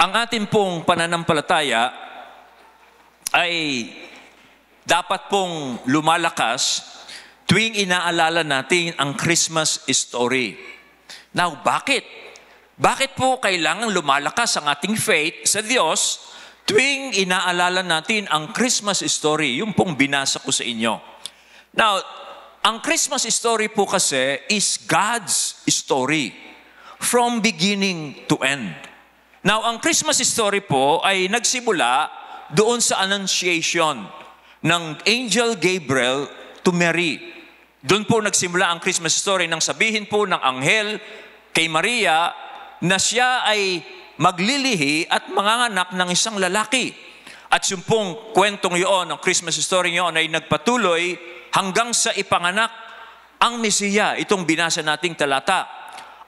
Ang atin pong pananampalataya ay dapat pong lumalakas tuwing inaalala natin ang Christmas story. Now, bakit? Bakit po kailangan lumalakas ang ating faith sa Diyos tuwing inaalala natin ang Christmas story? Yung pong binasa ko sa inyo. Now, ang Christmas story po kasi is God's story from beginning to end. Now, ang Christmas story po ay nagsimula doon sa Annunciation ng Angel Gabriel to Mary. Doon po nagsimula ang Christmas story nang sabihin po ng anghel kay Maria na siya ay maglilihi at manganganak ng isang lalaki. At yung pong kwentong yun, ang Christmas story yun ay nagpatuloy hanggang sa ipanganak ang Mesiya, itong binasa nating talata.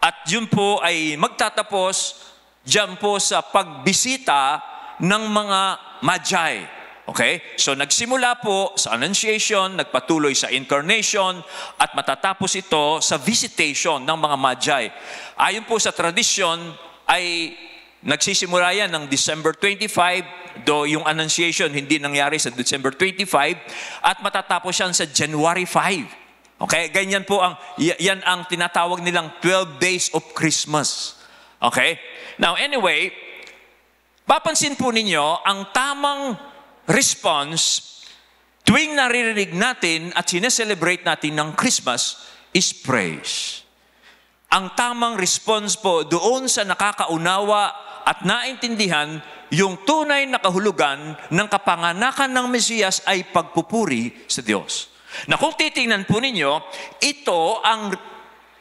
At yun po ay magtatapos diyan po sa pagbisita ng mga Magi. Okay? So nagsimula po sa Annunciation, nagpatuloy sa Incarnation, at matatapos ito sa visitation ng mga Magi. Ayon po sa tradisyon, ay nagsisimula yan ng December 25, do yung Annunciation hindi nangyari sa December 25, at matatapos yan sa January 5. Okay? Ganyan po yan ang tinatawag nilang 12 days of Christmas. Okay? Now, anyway, papansin po ninyo, ang tamang response tuwing naririnig natin at sineselebrate natin ng Christmas is praise. Ang tamang response po doon sa nakakaunawa at naintindihan yung tunay na kahulugan ng kapanganakan ng Mesiyas ay pagpupuri sa Diyos. Na kung titingnan po ninyo, ito ang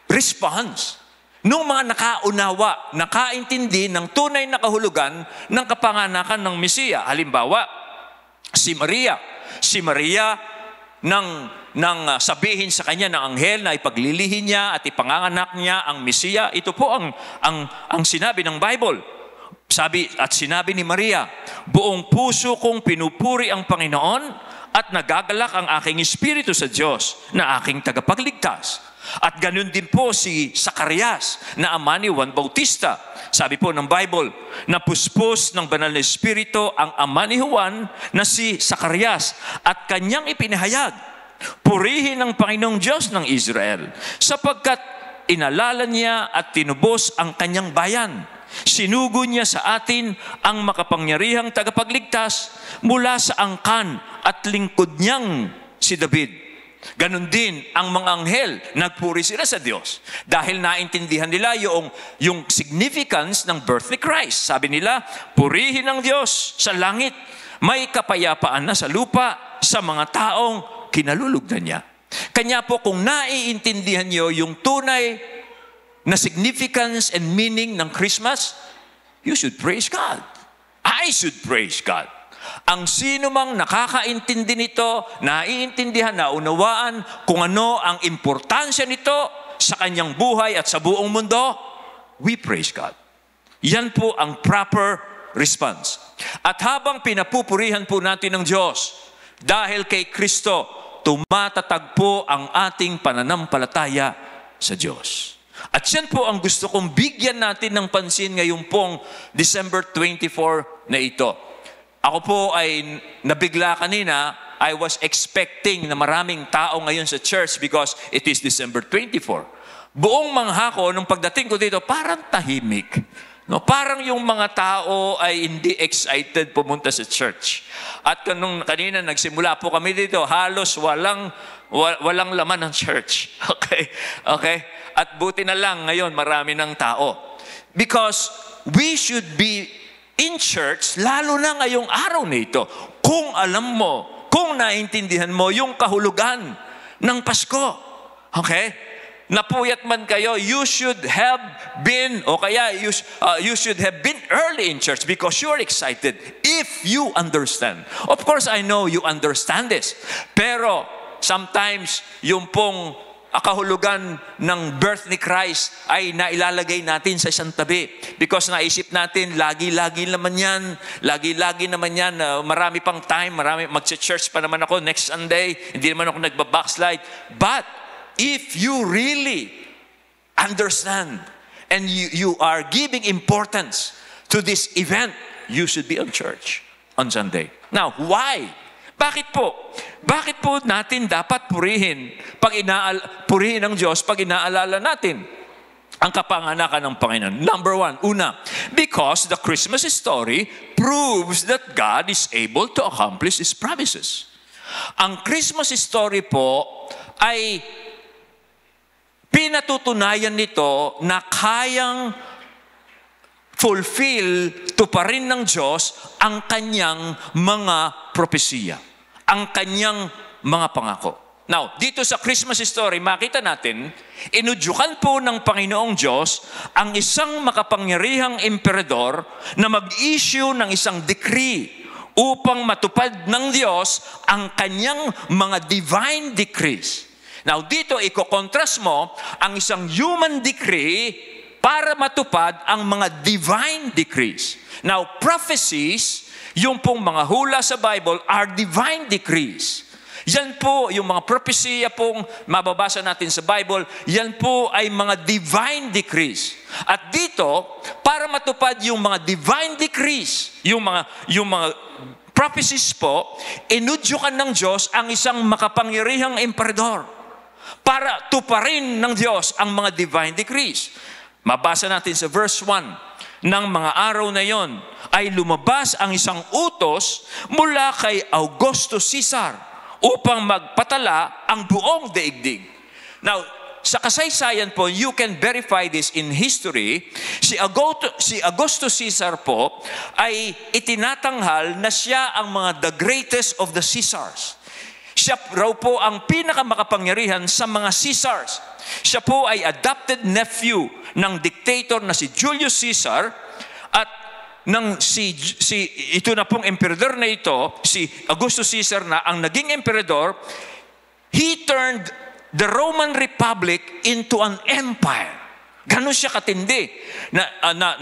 response nung mga nakaunawa, nakaintindi ng tunay na kahulugan ng kapanganakan ng Mesiya. Halimbawa, si Maria. Si Maria, nang sabihin sa kanya ng anghel na ipaglilihin niya at ipanganganak niya ang Mesiya, ito po ang sinabi ng Bible. Sinabi ni Maria, buong puso kong pinupuri ang Panginoon at nagagalak ang aking espiritu sa Diyos na aking tagapagligtas. At ganun din po si Zacarias na ama ni Juan Bautista. Sabi po ng Bible, napuspos ng banal na espiritu ang ama ni Juan na si Zacarias at kanyang ipinahayag, purihin ang Panginoong Diyos ng Israel sapagkat inalala niya at tinubos ang kanyang bayan. Sinugo niya sa atin ang makapangyarihang tagapagligtas mula sa angkan at lingkod niyang si David. Ganon din ang mga anghel, nagpuri sila sa Diyos dahil naintindihan nila yung significance ng birth ni Christ. Sabi nila, purihin ang Diyos sa langit, may kapayapaan na sa lupa sa mga taong kinalulugdan niya. Kanya po kung naiintindihan niyo yung tunay na significance and meaning ng Christmas, you should praise God. I should praise God. Ang sino mang nakakaintindi nito, naiintindihan, naunawaan kung ano ang importansya nito sa kanyang buhay at sa buong mundo, we praise God. Yan po ang proper response. At habang pinapupurihan po natin ng Diyos, dahil kay Kristo, tumatatag po ang ating pananampalataya sa Diyos. At yan po ang gusto kong bigyan natin ng pansin ngayon pong December 24 na ito. Ako po ay nabigla kanina. I was expecting na maraming tao ngayon sa church because it is December 24. Buong mangha ko, nung pagdating ko dito, parang tahimik. No, parang yung mga tao ay hindi excited pumunta sa church. At nung kanina nagsimula po kami dito, halos walang laman ng church. Okay? At buti na lang ngayon marami ng tao. Because we should be in church, lalo na ngayong araw na ito, kung alam mo, kung naintindihan mo yung kahulugan ng Pasko. Okay? Napuyat man kayo, you should have been, o kaya you should have been early in church because you're excited if you understand. Of course, I know you understand this. Pero sometimes yung pong kahulugan ng birth ni Christ ay nailalagay natin sa isang tabi. Because naisip natin, lagi-lagi naman yan, marami pang time, mag-church pa naman ako next Sunday, hindi naman ako nagbabackslide. But, if you really understand and you are giving importance to to this event, you should be on church on Sunday. Now, why? Bakit po? Bakit po natin dapat purihin ng Diyos pag inaalala natin ang kapanganakan ng Panginoon? Number one, because the Christmas story proves that God is able to accomplish His promises. Ang Christmas story po ay pinatutunayan nito na kayang tuparin ng Diyos ang kanyang mga propesiya, ang kanyang mga pangako. Now, dito sa Christmas story, makita natin, inudyukan po ng Panginoong Diyos ang isang makapangyarihang emperador na mag-issue ng isang decree upang matupad ng Diyos ang kanyang mga divine decrees. Now, dito, iko-contrast mo ang isang human decree para matupad ang mga divine decrees. Now, prophecies, yung pong mga hula sa Bible, are divine decrees. Yan po, yung mga propesya pong mababasa natin sa Bible, yan po ay mga divine decrees. At dito, para matupad yung mga divine decrees, yung mga prophecies po, inudyukan ng Diyos ang isang makapangyarihang emperador para tuparin ng Diyos ang mga divine decrees. Mabasa natin sa verse 1, ng mga araw na yon ay lumabas ang isang utos mula kay Augusto Caesar upang magpatala ang buong daigdig. Now, sa kasaysayan po, you can verify this in history. Si Augusto Caesar po ay itinatanghal na siya ang the greatest of the Caesars. Siya raw po ang pinakamakapangyarihan sa mga Caesars. Siya po ay adopted nephew ng dictator na si Julius Caesar at ito na pong emperador na ito, si Augusto Caesar na ang naging emperador, he turned the Roman Republic into an empire. Ganon siya katindi.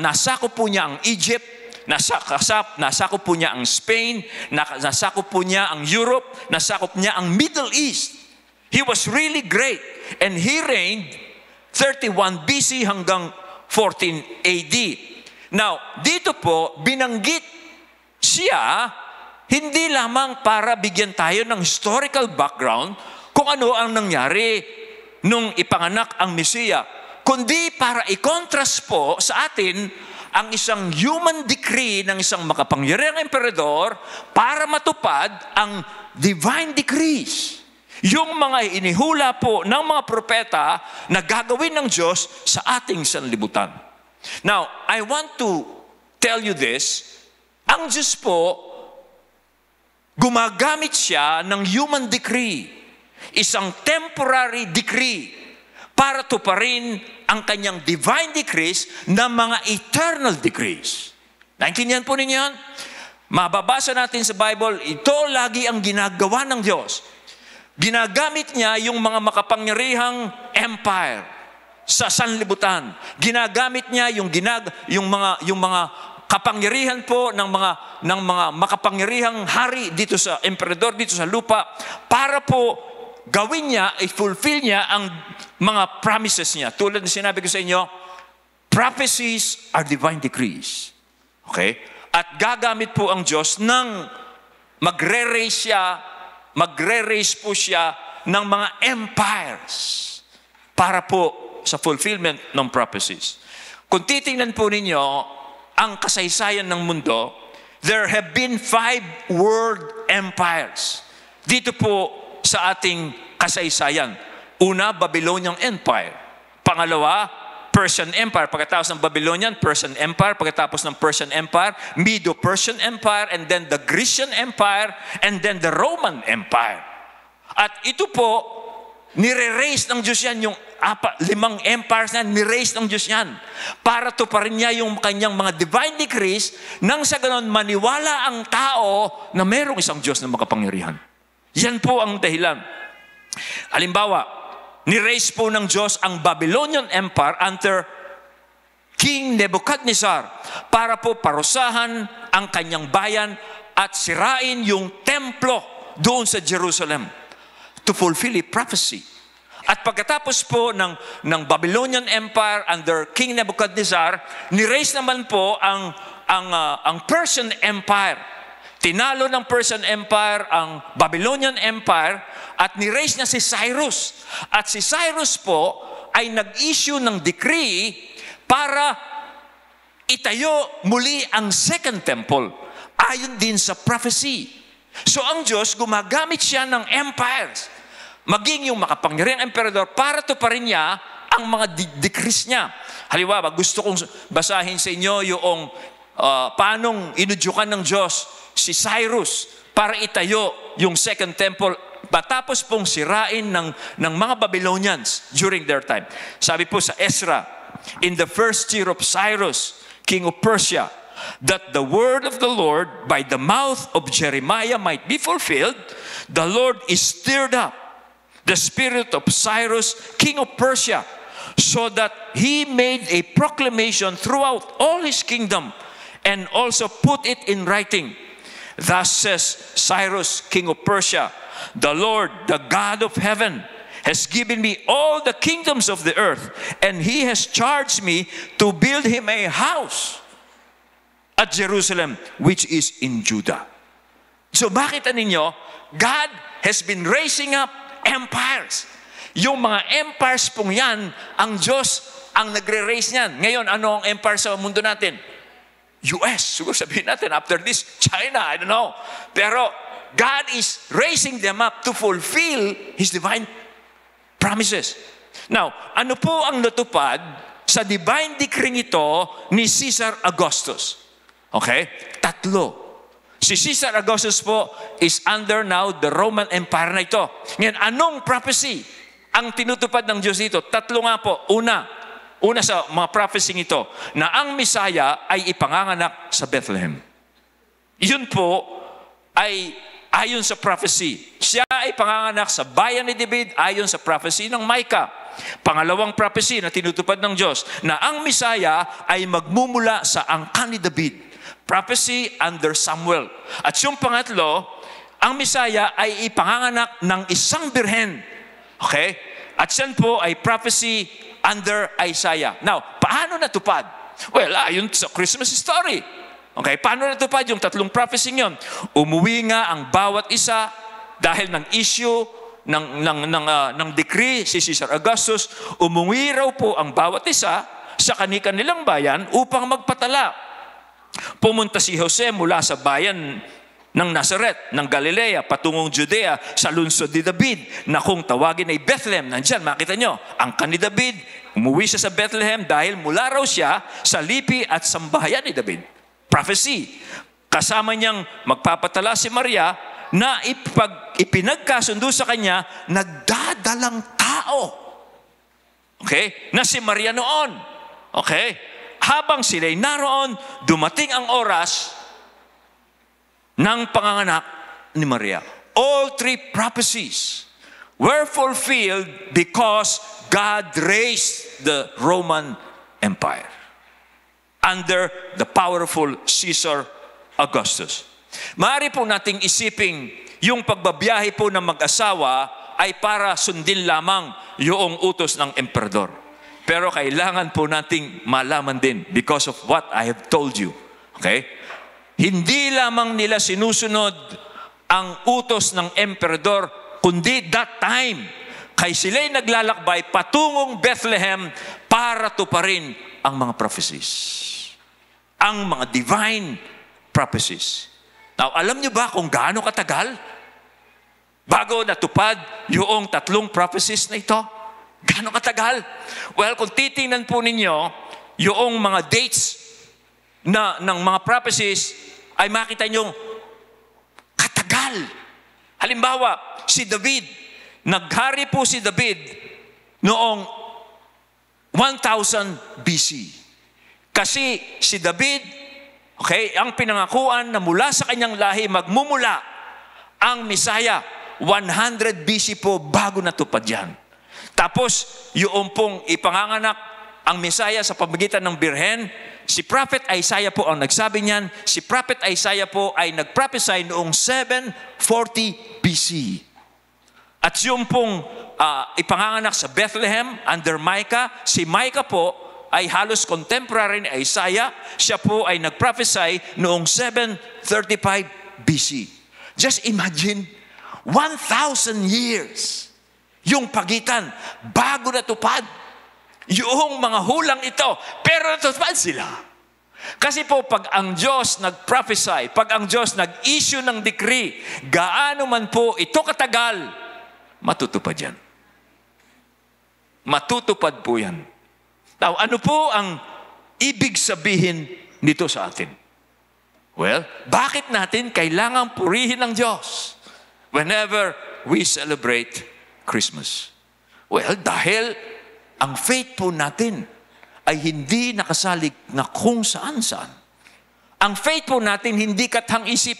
Nasakop po niya ang Egypt, nasakop po niya ang Spain, nasakop po niya ang Europe, nasakop niya ang Middle East. He was really great. And he reigned 31 BC hanggang 14 AD. Now, dito po, binanggit siya hindi lamang para bigyan tayo ng historical background kung ano ang nangyari nung ipanganak ang Mesiya, kundi para i-contrast po sa atin ang isang human decree ng isang makapangyarihang emperador para matupad ang divine decrees. Yung mga inihula po ng mga propeta na gagawin ng Diyos sa ating sanlibutan. Now, I want to tell you this. Ang Diyos po, gumagamit siya ng human decree, isang temporary decree, para tuparin ang kanyang divine decrees na mga eternal decrees. Naintindihan po ninyo yan? Mababasa natin sa Bible, ito lagi ang ginagawa ng Diyos. Ginagamit niya yung mga makapangyarihang empire sa sanlibutan. Ginagamit niya yung mga kapangyarihan po ng mga makapangyarihang hari dito sa emperador dito sa lupa para po gawin niya, i-fulfill niya ang mga promises niya. Tulad na sinabi ko sa inyo, prophecies are divine decrees. Okay? At gagamit po ang Diyos ng magre-raise po siya ng mga empires para po sa fulfillment ng prophecies. Kung titingnan po ninyo ang kasaysayan ng mundo, there have been 5 world empires dito po sa ating kasaysayan. Una, Babylonian Empire. Pangalawa, Persian Empire. Pagkatapos ng Babylonian, Persian Empire. Pagkatapos ng Persian Empire, Medo-Persian Empire, and then the Grecian Empire, and then the Roman Empire. At ito po, nire-raise ng Diyos yan, yung 5 empires na nire-raise ng Diyos yan. Para tuparin niya yung kanyang mga divine decrees, nang sa ganon maniwala ang tao na mayroong isang Diyos na makapangyarihan. Yan po ang dahilan. Halimbawa, ni-raise po ng Diyos ang Babylonian Empire under King Nebuchadnezzar para po parusahan ang kanyang bayan at sirain yung templo doon sa Jerusalem to fulfill a prophecy. At pagkatapos po ng Babylonian Empire under King Nebuchadnezzar, ni-raise naman po ang ang Persian Empire. Tinalo ng Persian Empire ang Babylonian Empire at ni-raise niya si Cyrus. At si Cyrus po ay nag-issue ng decree para itayo muli ang Second Temple ayon din sa prophecy. So ang Diyos gumagamit siya ng empires, maging yung makapangyarihang emperador para tuparin niya ang mga decrees niya. Halimbawa, gusto kong basahin sa inyo yung paanong inudyukan ng Diyos si Cyrus para itayo yung Second Temple matapos pong sirain ng mga Babylonians during their time. Sabi po sa Ezra, in the first year of Cyrus, king of Persia, that the word of the Lord by the mouth of Jeremiah might be fulfilled, the Lord is stirred up the spirit of Cyrus, king of Persia, so that he made a proclamation throughout all his kingdom and also put it in writing. Thus says Cyrus, king of Persia, the Lord, the God of heaven, has given me all the kingdoms of the earth, and he has charged me to build him a house at Jerusalem, which is in Judah. So makita ninyo, God has been raising up empires. Yung mga empires pong yan, ang Diyos ang nagre-raise niyan. Ngayon, ano ang empire sa mundo natin? US, siguro sabihin natin, after this, China, I don't know. Pero God is raising them up to fulfill His divine promises. Now, ano po ang natupad sa divine decree ito ni Caesar Augustus? Okay? Tatlo. Si Caesar Augustus po is under now the Roman Empire na ito. Ngayon, anong prophecy ang tinutupad ng Diyos dito? Tatlo nga po. Una sa mga prophecy ito, na ang Messiah ay ipanganganak sa Bethlehem. Iyon po ay ayon sa prophecy. Siya ay panganganak sa bayan ni David ayon sa prophecy ng Micah. Pangalawang prophecy na tinutupad ng Diyos, na ang Messiah ay magmumula sa angkan ni David. Prophecy under Samuel. At yung pangatlo, ang Messiah ay ipanganganak ng isang birhen. Okay? At yan po ay prophecy under Isaiah. Now, paano natupad? Well, ayon sa Christmas story. Okay, paano natupad yung tatlong prophecy yun? Umuwi nga ang bawat isa dahil ng issue ng decree si Caesar Augustus. Umuwi raw po ang bawat isa sa kanilang bayan upang magpatala. Pumunta si Jose mula sa bayan ng Nazareth, ng Galilea, patungong Judea, sa lungsod ni David, na kung tawagin ay Bethlehem. Nandyan, makita nyo, ang ni David, umuwi siya sa Bethlehem dahil mula raw siya sa lipi at sambahayan ni David. Prophecy. Kasama niyang magpapatala si Maria na ipinagkasundo sa kanya, nagdadalang tao. Okay? Na si Maria noon. Okay? Habang sila'y naroon, dumating ang oras ng panganganak ni Maria. All three prophecies were fulfilled because God raised the Roman Empire under the powerful Caesar Augustus. Maaari po nating isiping yung pagbabiyahe po ng mag-asawa ay para sundin lamang yung utos ng emperador. Pero kailangan po nating malaman din because of what I have told you. Okay? Hindi lamang nila sinusunod ang utos ng emperador, kundi that time, kay sila'y naglalakbay patungong Bethlehem para tuparin ang mga prophecies. Ang mga divine prophecies. Now, alam niyo ba kung gaano katagal bago natupad yung tatlong prophecies na ito? Gaano katagal? Well, kung titingnan po ninyo yung mga dates ng mga prophecies, ay makita nyo katagal. Halimbawa, si David, naghari po si David noong 1000 BC. Kasi si David, okay, ang pinangakuan na mula sa kanyang lahi magmumula ang Messiah 100 BC po bago natupad yan. Tapos, yung pong ipanganganak ang Messiah sa pamamagitan ng birhen, si Prophet Isaiah po ang nagsabi niyan. Si Prophet Isaiah po ay nagprophesy noong 740 BC. At yung pong ipanganganak sa Bethlehem under Micah, si Micah po ay halos contemporary ni Isaiah. Siya po ay nag-prophesy noong 735 BC. Just imagine, 1,000 years yung pagitan bago natupad yung mga hulang ito. Pero natupad sila. Kasi po pag ang Diyos nag-prophesy, pag ang Diyos nag-issue ng decree, gaano man po ito katagal, matutupad yan. Matutupad po yan. Now, ano po ang ibig sabihin nito sa atin? Well, bakit natin kailangang purihin ng Diyos whenever we celebrate Christmas? Well, dahil ang faith po natin ay hindi nakasalig na kung saan-saan. Ang faith po natin hindi kathang-isip.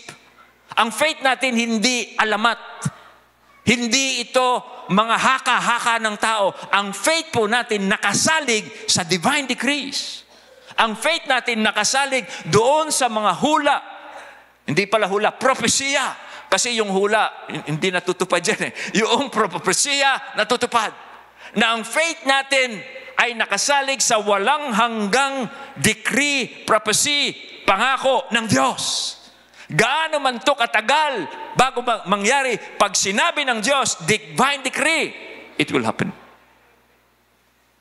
Ang faith natin hindi alamat. Hindi ito mga haka-haka ng tao. Ang faith po natin nakasalig sa divine decrees. Ang faith natin nakasalig doon sa mga hula. Hindi pala hula, propesya. Kasi yung hula, hindi natutupad yan eh. Yung propesya, natutupad. Na ang faith natin ay nakasalig sa walang hanggang decree, prophecy, pangako ng Diyos. Gaano man to katagal bago mangyari, pag sinabi ng Diyos, divine decree, it will happen.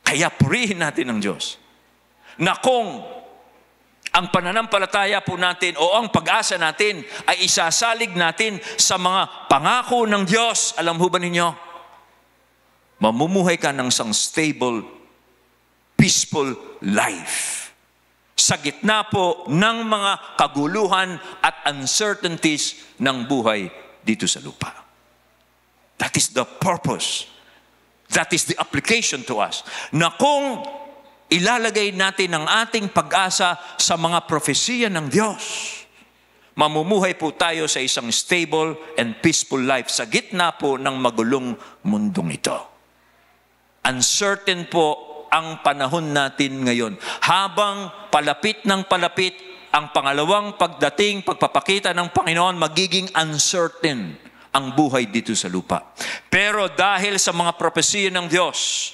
Kaya purihin natin ang Diyos. Na kung ang pananampalataya po natin o ang pag-asa natin ay isasalig natin sa mga pangako ng Diyos, alam ho ba ninyo? Mamumuhay ka ng isang stable, peaceful life. Sa gitna po ng mga kaguluhan at uncertainties ng buhay dito sa lupa. That is the purpose. That is the application to us. Na kung ilalagay natin ang ating pag-asa sa mga propesiya ng Diyos, mamumuhay po tayo sa isang stable and peaceful life sa gitna po ng magulong mundong ito. Uncertain po ang panahon natin ngayon. Habang palapit ng palapit ang pangalawang pagpapakita ng Panginoon, magiging uncertain ang buhay dito sa lupa. Pero dahil sa mga propesiya ng Diyos,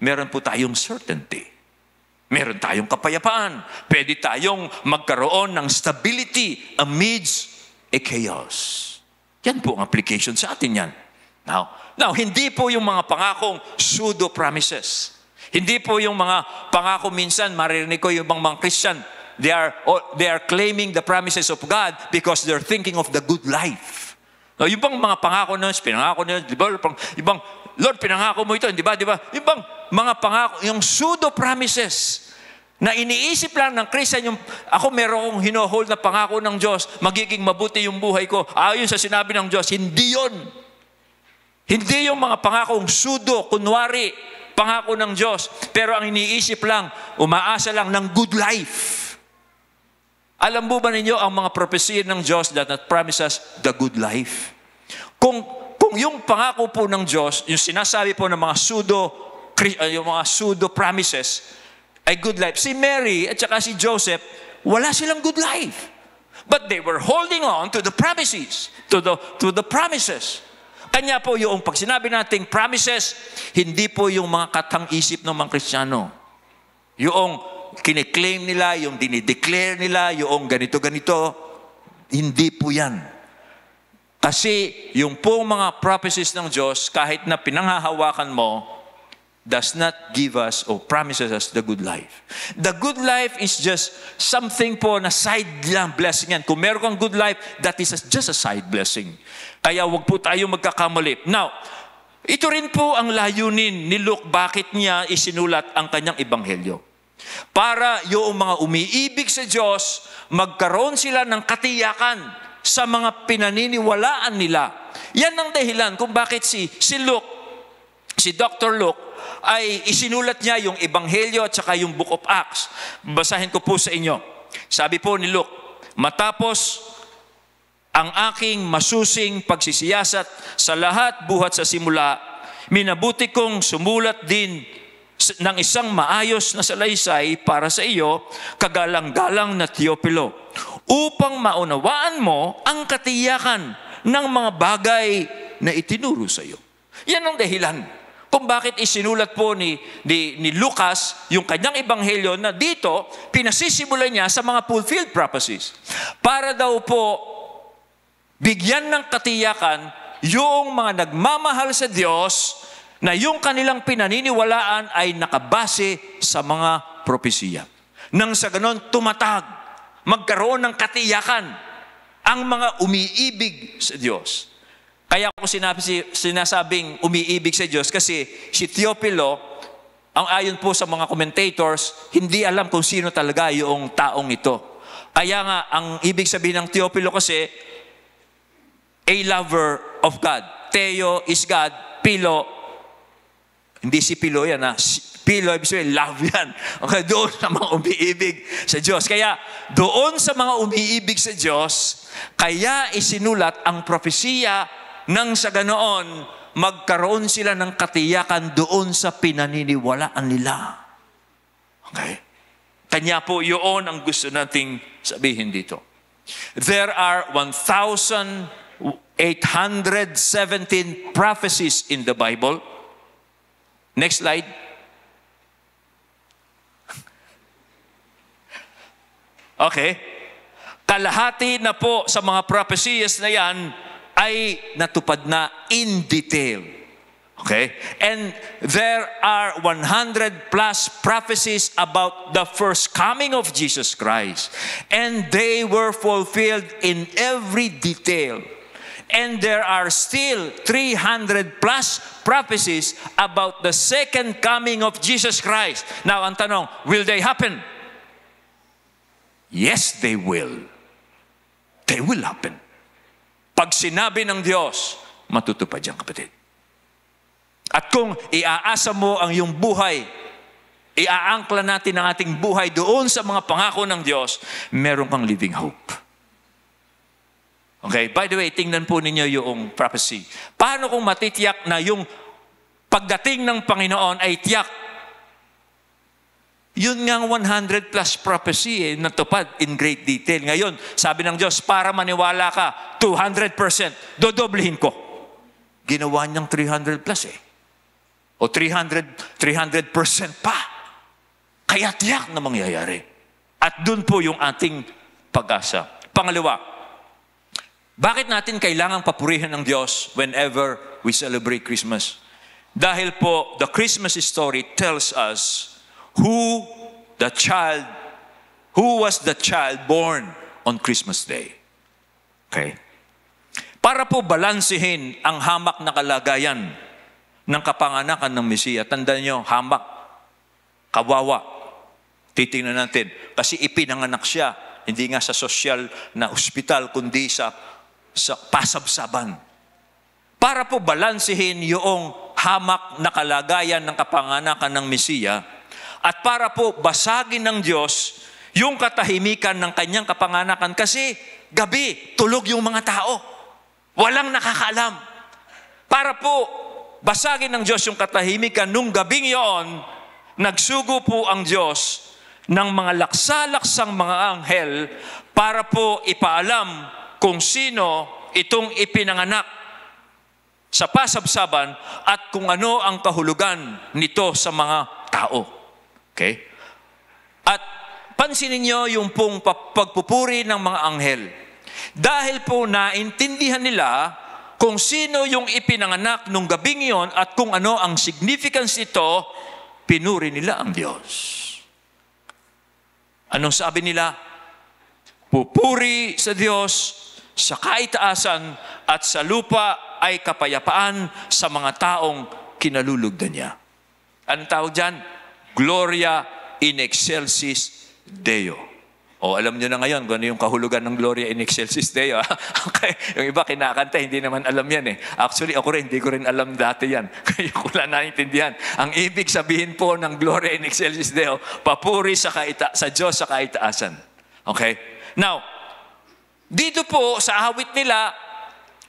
meron po tayong certainty. Meron tayong kapayapaan. Pwede tayong magkaroon ng stability amidst a chaos. Yan po ang application sa atin yan. Now, hindi po yung mga pangakong pseudo-promises. Hindi po yung mga pangako minsan, maririnig ko yung mga Christian, they are claiming the promises of God because they're thinking of the good life. No, yung bang mga pangako na, pinangako na, di ba? Yung bang, Lord, pinangako mo ito, di ba? Yung bang mga pangako, yung pseudo-promises na iniisip lang ng Christian, yung ako meron kong hinohold na pangako ng Diyos, magiging mabuti yung buhay ko, ayon sa sinabi ng Diyos. Hindi yun. Hindi yung mga pangakong pseudo, kunwari, pangako ng Diyos, pero ang iniisip lang, umaasa lang ng good life. Alam mo ba ninyo ang mga propesiya ng Diyos that promise us the good life? Kung yung pangako po ng Diyos, yung sinasabi po ng mga pseudo promises, ay good life. Si Mary at saka si Joseph, wala silang good life. But they were holding on to the promises, to the promises. Kanya po yung pag sinabi nating promises, hindi po yung mga katang-isip ng mga Kristiyano. Yung kiniklaim nila, yung dinideclare nila, yung ganito-ganito, hindi po yan. Kasi yung po mga prophecies ng Diyos, kahit na pinanghahawakan mo, does not give us or promises us the good life. The good life is just something po na side lang blessing yan. Kung meron kang good life, that is just a side blessing. Kaya wag po tayo magkakamali. Now, ito rin po ang layunin ni Luke, bakit niya isinulat ang kanyang ebanghelyo. Para yung mga umiibig sa Diyos, magkaroon sila ng katiyakan sa mga pinaniniwalaan nila. Yan ang dahilan kung bakit si Luke, si Dr. Luke, ay isinulat niya yung Ebanghelyo at saka yung Book of Acts. Basahin ko po sa inyo. Sabi po ni Luke, matapos ang aking masusing pagsisiyasat sa lahat buhat sa simula, minabuti kong sumulat din ng isang maayos na salaysay para sa iyo, kagalang-galang na Teopilo, upang maunawaan mo ang katiyakan ng mga bagay na itinuro sa iyo. Yan ang dahilan kung bakit isinulat po ni Lucas yung kanyang ebanghelyo na dito, pinasisimulan niya sa mga fulfilled prophecies. Para daw po bigyan ng katiyakan yung mga nagmamahal sa Diyos na yung kanilang pinaniniwalaan ay nakabase sa mga propesiya. Nang sa ganon, tumatag, magkaroon ng katiyakan ang mga umiibig sa Diyos. Kaya ako sinasabing umiibig sa Diyos kasi si Teopilo, ang ayon po sa mga commentators, hindi alam kung sino talaga yung taong ito. Kaya nga, ang ibig sabihin ng Teopilo kasi, a lover of God. Theo is God, Pilo, hindi si Pilo yan ha. Pilo, ibig sabihin, love yan. Okay, doon sa mga umiibig sa Diyos. Kaya, doon sa mga umiibig sa Diyos, kaya isinulat ang propesiya nang sa ganoon, magkaroon sila ng katiyakan doon sa pinaniniwalaan nila. Okay? Kanya po yun ang gusto nating sabihin dito. There are 1,817 prophecies in the Bible. Next slide. Okay. Kalahati na po sa mga prophecies na yan ay natupad na in detail. Okay? And there are 100 plus prophecies about the first coming of Jesus Christ. And they were fulfilled in every detail. And there are still 300 plus prophecies about the second coming of Jesus Christ. Now, ang tanong, will they happen? Yes, they will. They will happen. Pag sinabi ng Diyos, matutupad yan, kapatid. At kung iaasa mo ang iyong buhay, iaangkla natin ang ating buhay doon sa mga pangako ng Diyos, meron kang living hope. Okay, by the way, tingnan po ninyo yung prophecy. Paano kung matitiyak na yung pagdating ng Panginoon ay tiyak? Yun nga 100 plus prophecy natupad in great detail. Ngayon, sabi ng Diyos, para maniwala ka, 200%, dodoblihin ko. Ginawa niyang 300 plus O 300% pa. Kaya tiyak na mangyayari. At dun po yung ating pag-asa. Pangalawa, bakit natin kailangang papurihin ng Diyos whenever we celebrate Christmas? Dahil po, the Christmas story tells us who was the child born on Christmas Day. Okay? Para po balansehin ang hamak na kalagayan ng kapanganakan ng Mesiya. Tandaan nyo, hamak, kawawa. Titingnan natin. Kasi ipinanganak siya, hindi nga sa sosyal na ospital, kundi sa pasabsaban. Para po balansehin yung hamak na kalagayan ng kapanganakan ng Mesiya at para po basagin ng Diyos yung katahimikan ng kanyang kapanganakan kasi gabi, tulog yung mga tao. Walang nakakaalam. Para po basagin ng Diyos yung katahimikan nung gabing yon, nagsugo po ang Diyos ng mga laksa-laksang mga anghel para po ipaalam kung sino itong ipinanganak sa pasabsaban at kung ano ang kahulugan nito sa mga tao. Okay? At pansinin niyo yung pong pagpupuri ng mga anghel. Dahil po naintindihan nila kung sino yung ipinanganak nung gabing yon at kung ano ang significance nito, pinuri nila ang Diyos. Anong sabi nila? Pupuri sa Diyos sa kaitaasan at sa lupa ay kapayapaan sa mga taong kinalulugdan niya. Anong tawag dyan? Gloria in excelsis Deo. O alam nyo na ngayon kung ano yung kahulugan ng Gloria in excelsis Deo. Okay. Yung iba kinakanta, hindi naman alam yan Actually, ako rin, hindi ko rin alam dati yan. Kaya ko lang naintindihan. Ang ibig sabihin po ng Gloria in excelsis Deo, papuri sa Diyos sa kaitaasan. Okay? Now, dito po sa awit nila,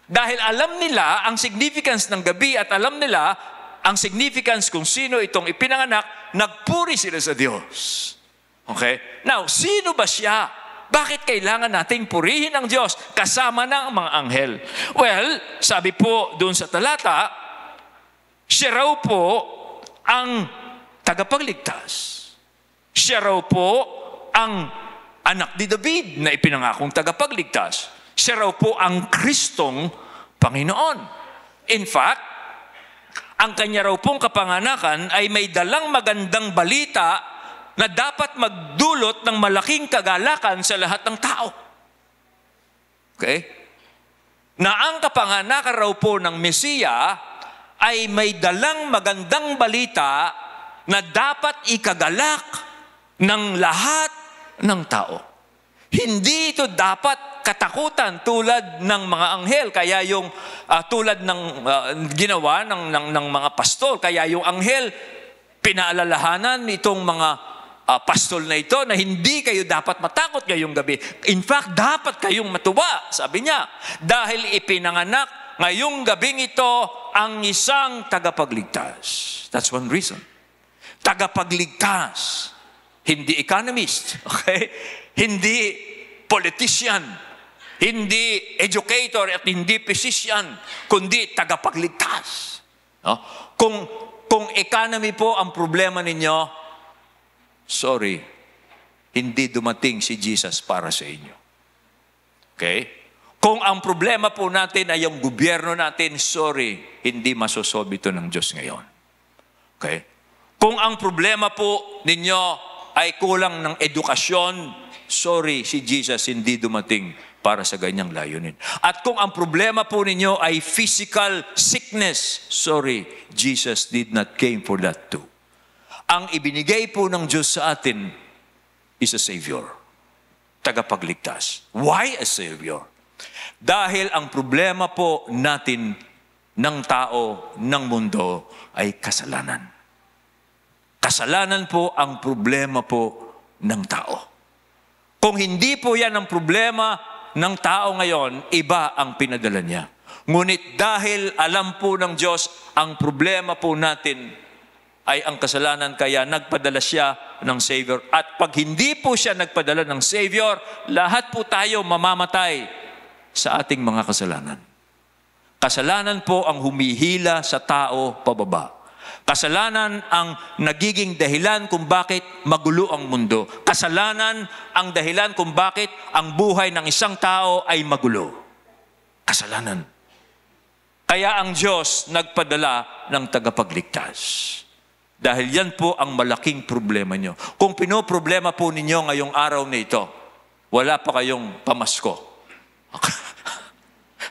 dahil alam nila ang significance ng gabi at alam nila ang significance kung sino itong ipinanganak, nagpuri sila sa Diyos. Okay? Now, sino ba siya? Bakit kailangan nating purihin ang Diyos kasama ng mga anghel? Well, sabi po doon sa talata, Siya raw po ang tagapagligtas. Siya raw po ang anak ni David na ipinangakong tagapagligtas. Siya raw po ang Kristong Panginoon. In fact, ang kanya raw pong kapanganakan ay may dalang magandang balita na dapat magdulot ng malaking kagalakan sa lahat ng tao. Okay? Na ang kapanganakan raw po ng Mesiya ay may dalang magandang balita na dapat ikagalak ng lahat ng tao. Hindi ito dapat katakutan tulad ng mga anghel. Kaya yung tulad ng ginawa ng mga pastol. Kaya yung anghel, pinaalalahanan itong mga pastol na ito na hindi kayo dapat matakot ngayong gabi. In fact, dapat kayong matuwa, sabi niya. Dahil ipinanganak ngayong gabing ito ang isang tagapagligtas. That's one reason. Tagapagligtas. Hindi economist. Okay? Hindi politician. Hindi educator at hindi physician. Kundi tagapagligtas. No? Kung economy po ang problema ninyo, sorry, hindi dumating si Jesus para sa inyo. Okay? Kung ang problema po natin ay yung gobyerno natin, sorry, hindi masosolve ito ng Diyos ngayon. Okay? Kung ang problema po ninyo ay kulang ng edukasyon, sorry, si Jesus hindi dumating para sa ganyang layunin. At kung ang problema po ninyo ay physical sickness, sorry, Jesus did not came for that too. Ang ibinigay po ng Diyos sa atin is a Savior. Tagapagligtas. Why a Savior? Dahil ang problema po natin ng tao, ng mundo, ay kasalanan. Kasalanan po ang problema po ng tao. Kung hindi po yan ang problema ng tao ngayon, iba ang pinadala niya. Ngunit dahil alam po ng Diyos, ang problema po natin ay ang kasalanan, kaya nagpadala siya ng Savior. At pag hindi po siya nagpadala ng Savior, lahat po tayo mamamatay sa ating mga kasalanan. Kasalanan po ang humihila sa tao pababa. Kasalanan ang nagiging dahilan kung bakit magulo ang mundo. Kasalanan ang dahilan kung bakit ang buhay ng isang tao ay magulo. Kasalanan. Kaya ang Diyos nagpadala ng tagapagligtas. Dahil yan po ang malaking problema nyo. Kung pinoproblema po ninyo ngayong araw na ito, wala pa kayong pamasko.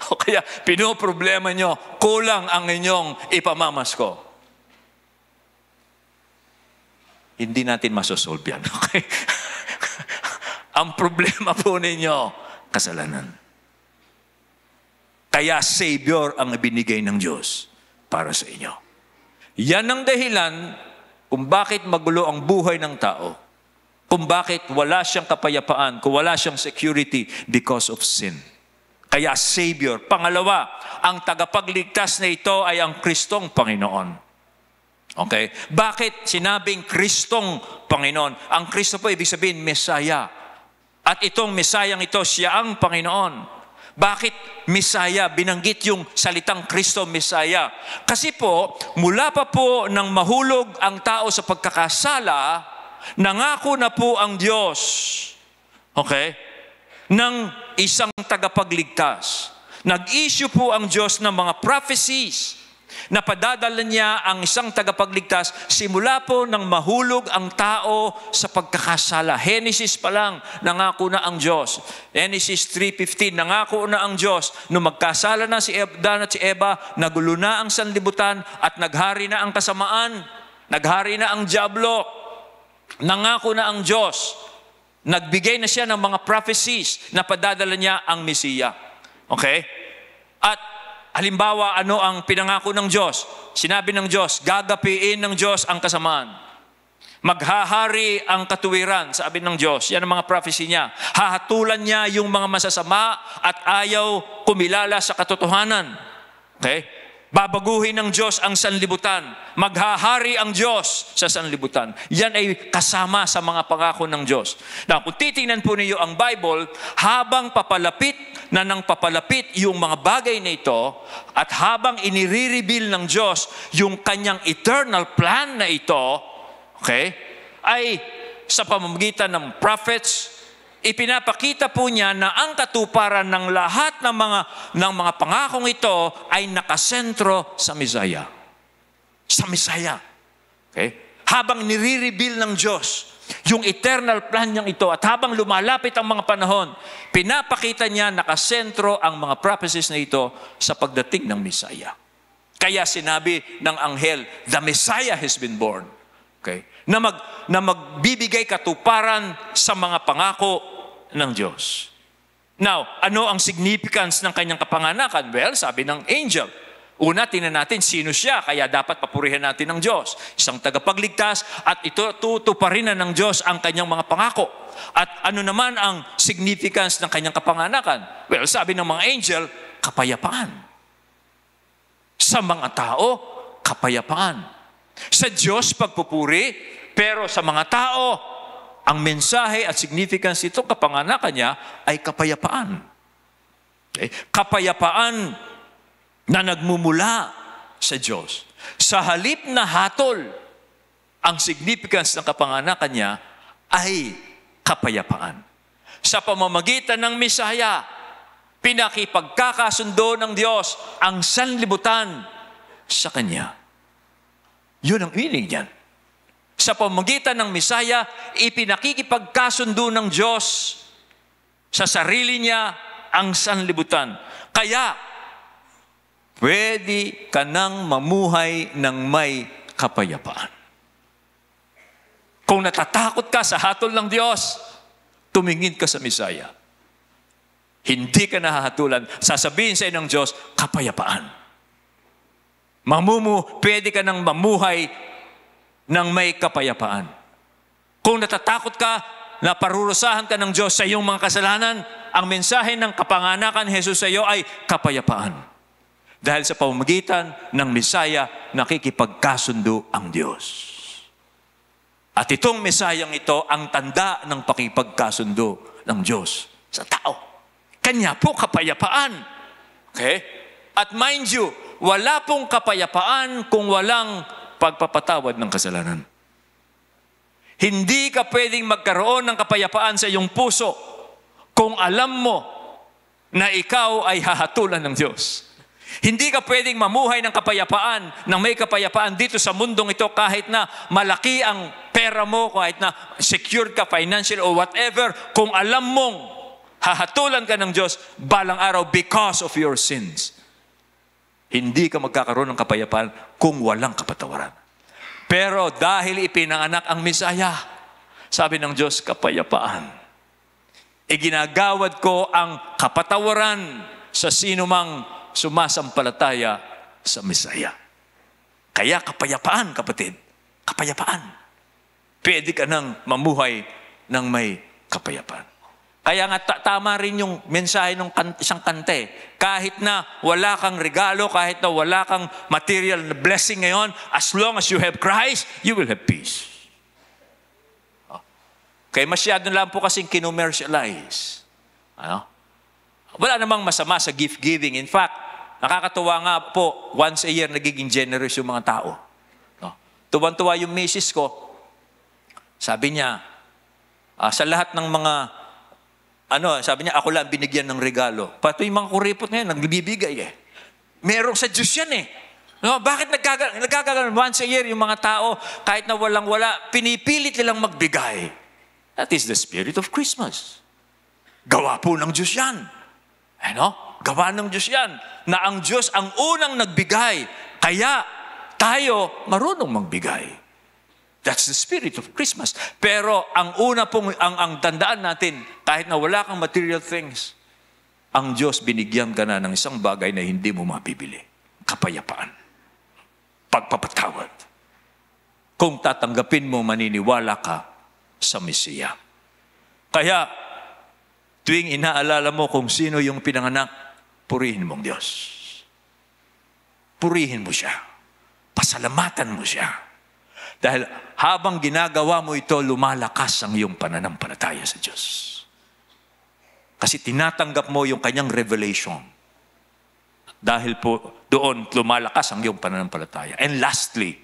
O kaya pinoproblema nyo, kulang ang inyong ipamamasko. Hindi natin masosolve yan. Okay? Ang problema po ninyo, kasalanan. Kaya Savior ang ibinigay ng Diyos para sa inyo. Yan ang dahilan kung bakit magulo ang buhay ng tao. Kung bakit wala siyang kapayapaan, kung wala siyang security because of sin. Kaya Savior. Pangalawa, ang tagapagligtas na ito ay ang Kristong Panginoon. Okay? Bakit sinabing Kristong Panginoon? Ang Kristo po ibig sabihin, Mesaya. At itong Mesayang ito, siya ang Panginoon. Bakit Mesaya? Binanggit yung salitang Kristo, Mesaya. Kasi po, mula pa po nang mahulog ang tao sa pagkakasala, nangako na po ang Diyos, okay, ng isang tagapagligtas. Nag-issue po ang Diyos ng mga prophecies na padadala niya ang isang tagapagligtas simula po nang mahulog ang tao sa pagkakasala. Genesis pa lang, nangako na ang Diyos. Genesis 3:15, nangako na ang Diyos. Nung magkasala na si Adan at si Eva, nagulo na ang sanlibutan at naghari na ang kasamaan. Naghari na ang diablo. Nangako na ang Diyos. Nagbigay na siya ng mga prophecies na padadala niya ang Mesiya. Okay? At halimbawa, ano ang pinangako ng Diyos? Sinabi ng Diyos, gagapiin ng Diyos ang kasamaan. Maghahari ang katuwiran, sabi ng Diyos. Yan ang mga prophecy niya. Hahatulan niya yung mga masasama at ayaw kumilala sa katotohanan. Okay? Babaguhin ng Diyos ang sanlibutan. Maghahari ang Diyos sa sanlibutan. Yan ay kasama sa mga pangako ng Diyos. Now, kung titingnan po niyo ang Bible, habang papalapit na ng papalapit yung mga bagay na ito, at habang inire-reveal ng Diyos yung kanyang eternal plan na ito, okay, ay sa pamamagitan ng prophets, ipinapakita po niya na ang katuparan ng lahat ng mga pangakong ito ay nakasentro sa Mesaya. Sa Mesaya. Okay? Habang nire-reveal ng Diyos yung eternal plan niyang ito at habang lumalapit ang mga panahon, pinapakita niya nakasentro ang mga prophecies na ito sa pagdating ng Mesaya. Kaya sinabi ng anghel, the Messiah has been born. Okay? Na magbibigay katuparan sa mga pangako ng Diyos. Now, ano ang significance ng kanyang kapanganakan? Well, sabi ng angel, una, tingnan natin sino siya, kaya dapat papurihan natin ng Diyos. Isang tagapagligtas at ito tutuparin na ng Diyos ang kanyang mga pangako. At ano naman ang significance ng kanyang kapanganakan? Well, sabi ng mga angel, kapayapaan. Sa mga tao, kapayapaan. Sa Diyos, pagpupuri, pero sa mga tao, ang mensahe at significance ito, kapanganakan niya, ay kapayapaan. Okay? Kapayapaan na nagmumula sa Diyos. Sa halip na hatol, ang significance ng kapanganakan niya ay kapayapaan. Sa pamamagitan ng Mesaya, pinakipagkakasundo ng Diyos ang sanlibutan sa Kanya. Yun ang meaning niyan. Sa pamamagitan ng Mesaya, ipinakikipagkasundo ng Diyos sa sarili niya ang sanlibutan. Kaya, pwede ka nang mamuhay ng may kapayapaan. Kung natatakot ka sa hatol ng Diyos, tumingin ka sa Mesaya. Hindi ka nahahatulan. Sasabihin sa ng Diyos, kapayapaan. Pwede ka nang mamuhay ng may kapayapaan. Kung natatakot ka na parurusahan ka ng Diyos sa iyong mga kasalanan, ang mensahe ng kapanganakan Jesus sa iyo ay kapayapaan. Dahil sa pamamagitan ng Mesaya, nakikipagkasundo ang Diyos. At itong Mesayang ito, ang tanda ng pakipagkasundo ng Diyos sa tao. Kanya po kapayapaan. Okay? At mind you, wala pong kapayapaan kung walang pagpapatawad ng kasalanan. Hindi ka pwedeng magkaroon ng kapayapaan sa iyong puso kung alam mo na ikaw ay hahatulan ng Diyos. Hindi ka pwedeng mamuhay ng kapayapaan, ng may kapayapaan dito sa mundong ito kahit na malaki ang pera mo, kahit na secured ka financial or whatever, kung alam mong hahatulan ka ng Diyos balang araw because of your sins. Hindi ka magkakaroon ng kapayapaan kung walang kapatawaran. Pero dahil ipinanganak ang Mesaya, sabi ng Diyos, kapayapaan. Iginagawad ko ang kapatawaran sa sinumang sumasampalataya sa Mesaya. Kaya kapayapaan, kapatid. Kapayapaan. Pwede ka nang mamuhay ng may kapayapaan. Kaya nga tama rin yung mensahe ng isang kante. Kahit na wala kang regalo, kahit na wala kang material na blessing ngayon, as long as you have Christ, you will have peace. Kaya masyado lang po kasing kinomercialize. Wala namang masama sa gift giving. In fact, nakakatuwa nga po, once a year nagiging generous yung mga tao. Tuwan-tuwa yung misis ko. Sabi niya, sa lahat ng mga sabi niya, ako lang binigyan ng regalo. Pati yung mga kuripot ngayon, nagbibigay eh. Merong sa Diyos yan eh. No, bakit nagkaganon once a year yung mga tao, kahit na walang-wala, pinipilit nilang magbigay. That is the spirit of Christmas. Gawa po ng Diyos yan. Gawa ng Diyos yan. Na ang Diyos ang unang nagbigay. Kaya tayo marunong magbigay. That's the spirit of Christmas. Pero ang una pong, ang tandaan natin, kahit na wala kang material things, ang Diyos binigyan ka na ng isang bagay na hindi mo mapibili. Kapayapaan. Pagpapatawad. Kung tatanggapin mo, maniniwala ka sa Mesaya. Kaya, tuwing inaalala mo kung sino yung pinanganak, purihin mong Diyos. purihin mo siya. Pasalamatan mo siya. Dahil habang ginagawa mo ito, lumalakas ang iyong pananampalataya sa Diyos. Kasi tinatanggap mo yung kanyang revelation. Dahil po doon, lumalakas ang iyong pananampalataya. And lastly,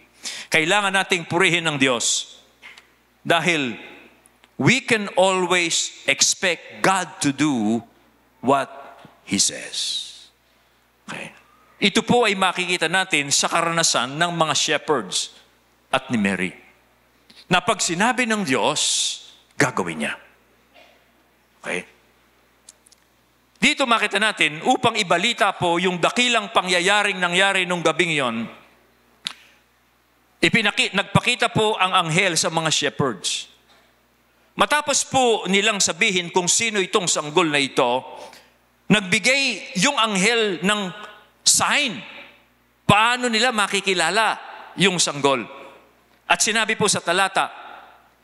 kailangan nating purihin ng Diyos. Dahil we can always expect God to do what He says. Okay. Ito po ay makikita natin sa karanasan ng mga shepherds at ni Mary. Na pag sinabi ng Diyos, gagawin niya. Okay? Dito makita natin, upang ibalita po yung dakilang pangyayaring nangyari nung gabing yon, nagpakita po ang anghel sa mga shepherds. Matapos po nilang sabihin kung sino itong sanggol na ito, nagbigay yung anghel ng sign. Paano nila makikilala yung sanggol? At sinabi po sa talata,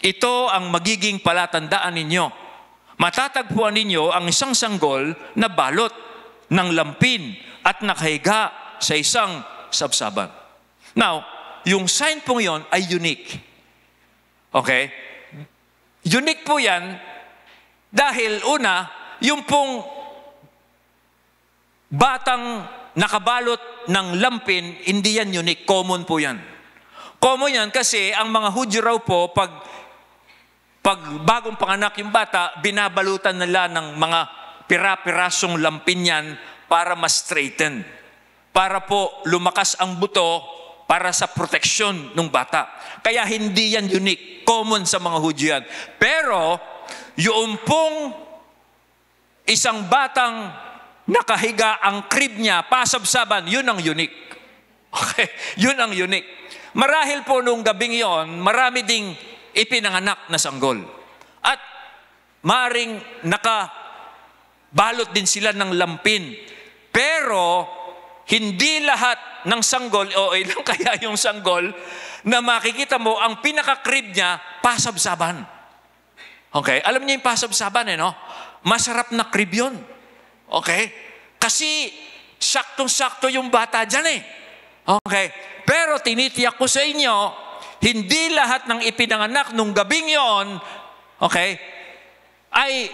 ito ang magiging palatandaan ninyo. Matatagpuan ninyo ang isang sanggol na balot ng lampin at nakahiga sa isang sabsaban. Now, yung sign pong yon ay unique. Okay? Unique po yan dahil una, yung pong batang nakabalot ng lampin, hindi yan unique. Common po yan. Common yan kasi ang mga Hudyo raw po, pag bagong panganak yung bata, binabalutan nila ng mga pira-pirasong lampin yan para mas straighten. Para po lumakas ang buto para sa proteksyon ng bata. Kaya hindi yan unique. Common sa mga Hudyo yan. Pero, yung pong isang batang nakahiga ang crib niya, pasabsaban, yun ang unique. Okay? Yun ang unique. Marahil po nung gabing yon, marami ding ipinanganak na sanggol. At maring nakabalot din sila ng lampin. Pero, hindi lahat ng sanggol, o ilang kaya yung sanggol, na makikita mo, ang pinaka-crib niya, pasabsaban. Okay? Alam niyo yung pasabsaban, no? Masarap na crib yun. Okay? Kasi saktong-sakto yung bata dyan eh. Okay? Pero tinitiyak ko sa inyo, hindi lahat ng ipinanganak nung gabing yon, okay, ay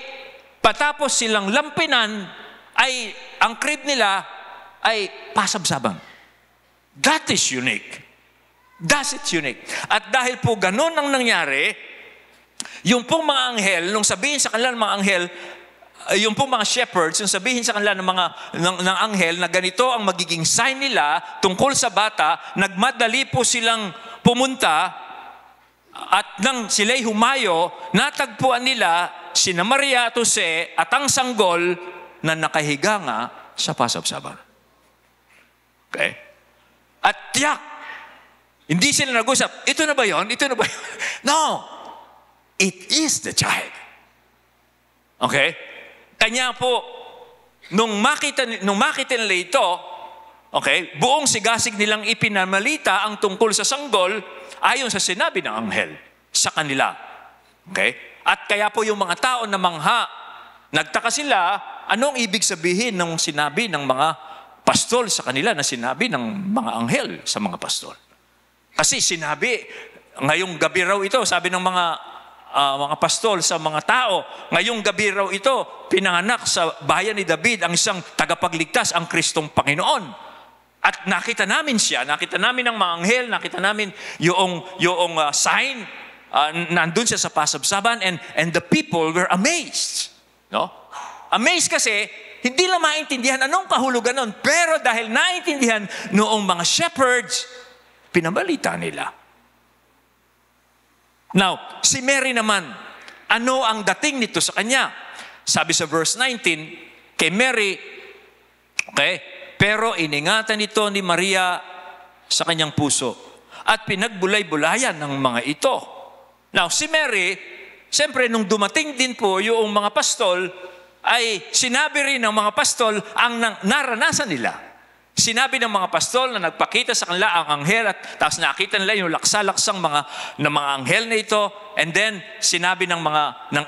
patapos silang lampinan, ay ang crib nila ay pasabsaban. That is unique. That's it unique. At dahil po ganun ang nangyari, yung pong mga anghel, nung sabihin sa kanila ng mga anghel, yung pong mga shepherds, yung sabihin sa kanila ng anghel na ganito ang magiging sign nila tungkol sa bata, nagmadali po silang pumunta at nang sila'y humayo, natagpuan nila sina Maria at Jose at ang sanggol na nakahiga nga sa pasabsaban. Okay? At tiyak, hindi sila nag-usap, ito na ba yon? Ito na ba yon? No! It is the child. Okay? Kanya po, nung makita nila ito, okay, buong sigasig nilang ipinamalita ang tungkol sa sanggol ayon sa sinabi ng anghel sa kanila. Okay? At kaya po yung mga tao na mangha, nagtaka sila, anong ibig sabihin ng sinabi ng mga pastol sa kanila na sinabi ng mga anghel sa mga pastol? Kasi sinabi, ngayong gabi raw ito, sabi ng mga pastol sa mga tao, ngayong gabi raw ito, pinanganak sa bayan ni David ang isang tagapagligtas, ang Kristong Panginoon. At nakita namin siya, nakita namin ang mga anghel, nakita namin yung sign, nandun siya sa pasabsaban, and the people were amazed. No? Amazed kasi, hindi lang maintindihan anong kahulugan nun, pero dahil naintindihan noong mga shepherds, pinabalita nila. Now, si Mary naman, ano ang dating nito sa kanya? Sabi sa verse 19, kay Mary, okay, pero iningatan ito ni Maria sa kanyang puso at pinagbulay-bulayan ng mga ito. Now, si Mary, siyempre nung dumating din po yung mga pastol, ay sinabi rin ng mga pastol ang naranasan nila. Sinabi ng mga pastol na nagpakita sa kanila ang anghel at tapos nakita nila yung laksa-laksang mga anghel na ito, and then sinabi ng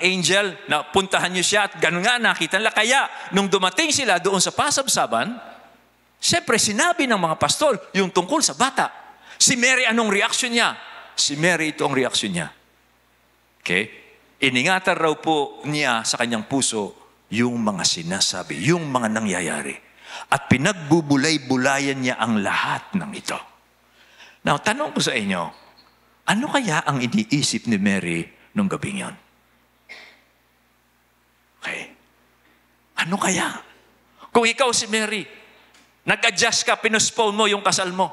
angel na puntahan niyo siya at ganun nga nakita nila. Kaya nung dumating sila doon sa pasabsaban, Siyempre, sinabi ng mga pastol yung tungkol sa bata. Si Mary, anong reaksyon niya? Si Mary, ito ang reaksyon niya. Okay? Iningatan raw po niya sa kanyang puso yung mga sinasabi, yung mga nangyayari. At pinagbubulay-bulayan niya ang lahat ng ito. Now, tanong ko sa inyo, ano kaya ang iniisip ni Mary nung gabing yon? Okay. Ano kaya? Kung ikaw si Mary, nag-adjust ka, pinuspone mo yung kasal mo.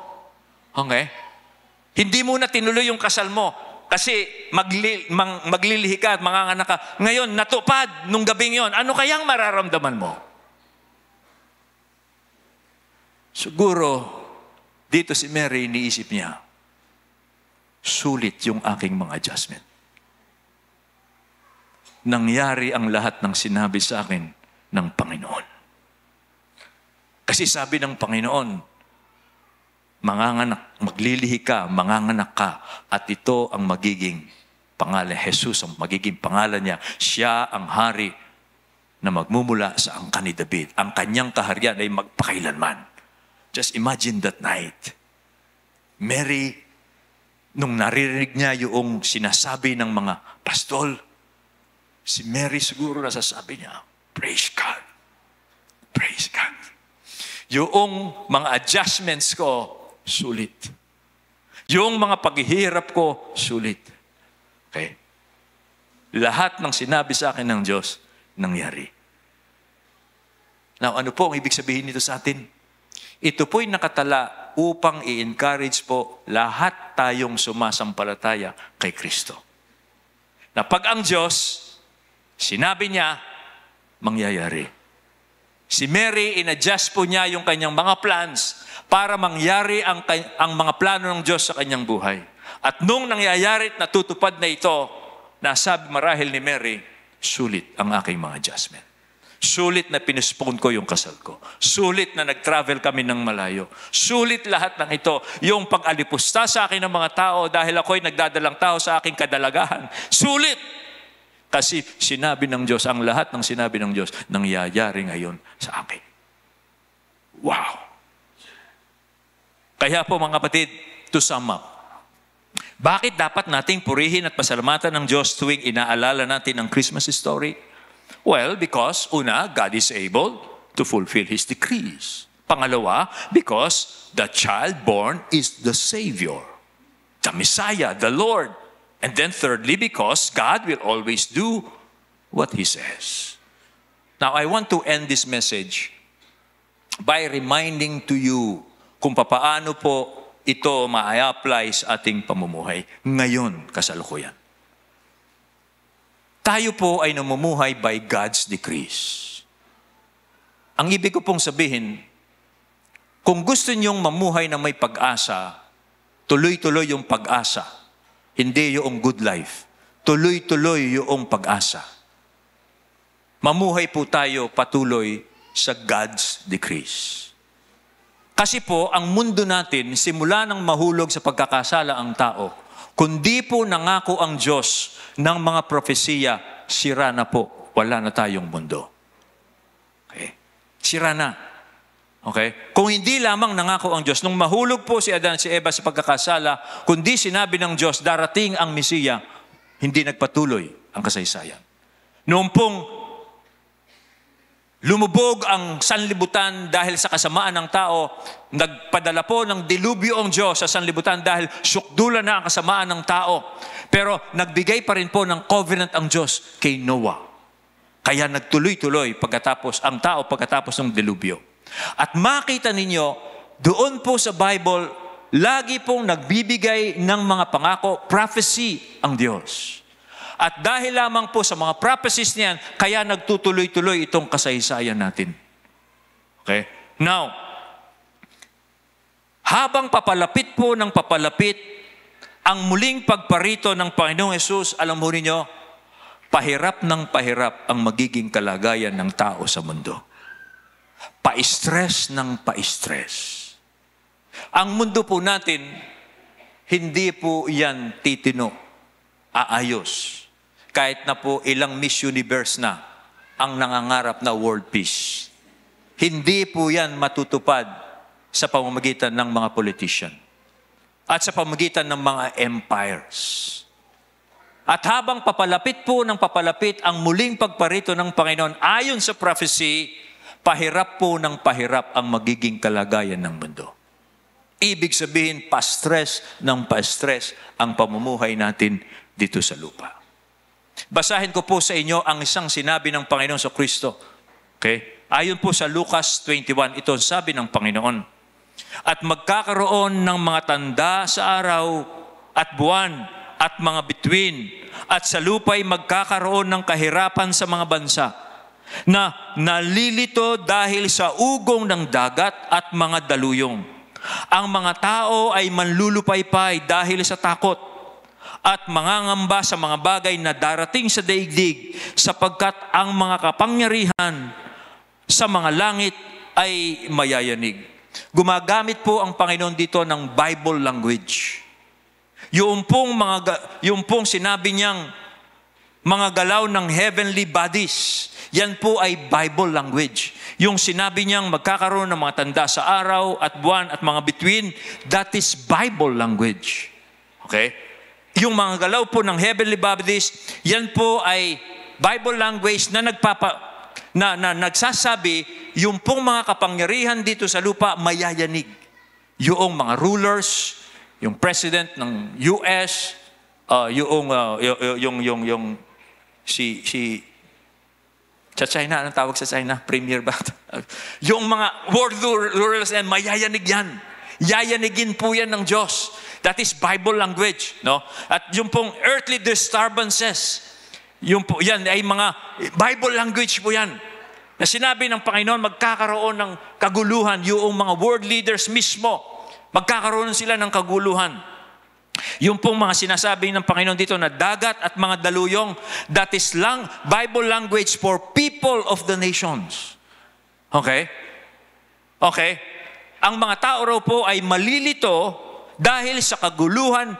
Okay? Hindi mo na tinuloy yung kasal mo kasi maglilihi ka at manganganak ka. Ngayon, natupad nung gabing yon. Ano kayang mararamdaman mo? Siguro, dito si Mary, iniisip niya, sulit yung aking mga adjustment. Nangyari ang lahat ng sinabi sa akin ng Panginoon. Kasi sabi ng Panginoon, manganganak, maglilihi ka, manganganak ka, at ito ang magiging pangalan, Jesus ang magiging pangalan niya. Siya ang hari na magmumula sa angkan ni David. Ang kanyang kaharian ay magpakailanman. Just imagine that night. Mary, nung naririnig niya yung sinasabi ng mga pastol, si Mary siguro nasasabi niya, praise God. Praise God. Yung mga adjustments ko, sulit. Yung mga paghihirap ko, sulit. Okay? Lahat ng sinabi sa akin ng Diyos, nangyari. Now, ano po ang ibig sabihin nito sa atin? Ito po'y nakatala upang i-encourage po lahat tayong sumasampalataya kay Kristo. Na pag ang Diyos, sinabi niya, mangyayari. Si Mary, in-adjust po niya yung kanyang mga plans para mangyari ang mga plano ng Diyos sa kanyang buhay. At nung nangyayari at natutupad na ito, nasabi marahil ni Mary, sulit ang aking mga adjustment. Sulit na pinuspone ko yung kasal ko. Sulit na nag-travel kami ng malayo. Sulit lahat ng ito. Yung pag-alipusta sa akin ng mga tao dahil ako'y nagdadalang tao sa aking kadalagahan. Sulit! Kasi sinabi ng Diyos, ang lahat ng sinabi ng Diyos, nangyayari ngayon sa akin. Wow! Kaya po mga kapatid, to sum up, bakit dapat nating purihin at pasalamatan ng Diyos tuwing inaalala natin ang Christmas story? Well, because, una, God is able to fulfill His decrees. Pangalawa, because the child born is the Savior, the Messiah, the Lord. And then thirdly, because God will always do what He says. Now, I want to end this message by reminding to you kung papaano po ito ma-apply sa ating pamumuhay ngayon, kasalukuyan. Tayo po ay namumuhay by God's decrees. Ang ibig ko pong sabihin, kung gusto niyong mamuhay na may pag-asa, tuloy-tuloy yung pag-asa. Hindi yung good life. Tuloy-tuloy yung pag-asa. Mamuhay po tayo patuloy sa God's decrees. Kasi po, ang mundo natin, simula nang mahulog sa pagkakasala ang tao, kundi po nangako ang Diyos ng mga propesiya, sira na po, wala na tayong mundo. Okay? Sira na. Okay? Kung hindi lamang nangako ang Diyos, nung mahulog po si Adan at si Eva sa pagkakasala, kundi sinabi ng Diyos, darating ang Mesiya, hindi nagpatuloy ang kasaysayan. Noong pong lumubog ang sanlibutan dahil sa kasamaan ng tao, nagpadala po ng dilubyo ang Diyos sa sanlibutan dahil sukdulan na ang kasamaan ng tao. Pero nagbigay pa rin po ng covenant ang Diyos kay Noah. Kaya nagtuloy-tuloy ang tao pagkatapos ng dilubyo. At makita ninyo, doon po sa Bible, lagi pong nagbibigay ng mga pangako, prophecy ang Diyos. At dahil lamang po sa mga prophecies niyan, kaya nagtutuloy-tuloy itong kasaysayan natin. Okay? Now, habang papalapit po ng papalapit, ang muling pagparito ng Panginoong Hesus, alam mo ninyo, pahirap ng pahirap ang magiging kalagayan ng tao sa mundo. Pa-stress ng pa-stress. Ang mundo po natin, hindi po yan titino, aayos. Kahit na po ilang Miss Universe na ang nangangarap na world peace. Hindi po yan matutupad sa pamamagitan ng mga politician at sa pamamagitan ng mga empires. At habang papalapit po ng papalapit ang muling pagparito ng Panginoon, ayon sa prophecy, pahirap po ng pahirap ang magiging kalagayan ng mundo. Ibig sabihin, pa-stress ng pa-stress ang pamumuhay natin dito sa lupa. Basahin ko po sa inyo ang isang sinabi ng Panginoon sa Kristo. Okay? Ayon po sa Lucas 21, ito sabi ng Panginoon. At magkakaroon ng mga tanda sa araw at buwan at mga bituin, at sa lupa'y magkakaroon ng kahirapan sa mga bansa na nalilito dahil sa ugong ng dagat at mga daluyong. Ang mga tao ay manlulupaypay dahil sa takot at mangangamba sa mga bagay na darating sa daigdig, sapagkat ang mga kapangyarihan sa mga langit ay mayayanig. Gumagamit po ang Panginoon dito ng Bible language. Yung pong sinabi niyang mga galaw ng heavenly bodies, yan po ay Bible language. Yung sinabi niyang magkakaroon ng mga tanda sa araw at buwan at mga bituin, that is Bible language. Okay? Yung mga galaw po ng heavenly bodies, yan po ay Bible language na nagsasabi, yung pong mga kapangyarihan dito sa lupa mayayanig. Yung mga rulers, yung president ng US, sa China, anong tawag sa China? Premier ba? Yung mga world rulers, mayayanig yan. Yayanigin po yan ng Diyos. That is Bible language. No? At yung pong earthly disturbances, yan ay mga Bible language po yan. Na sinabi ng Panginoon, magkakaroon ng kaguluhan. Yung mga world leaders mismo, magkakaroon sila ng kaguluhan. Yung pong mga sinasabi ng Panginoon dito na dagat at mga daluyong, that is Bible language for people of the nations. Okay? Okay? Ang mga tao raw po ay malilito dahil sa kaguluhan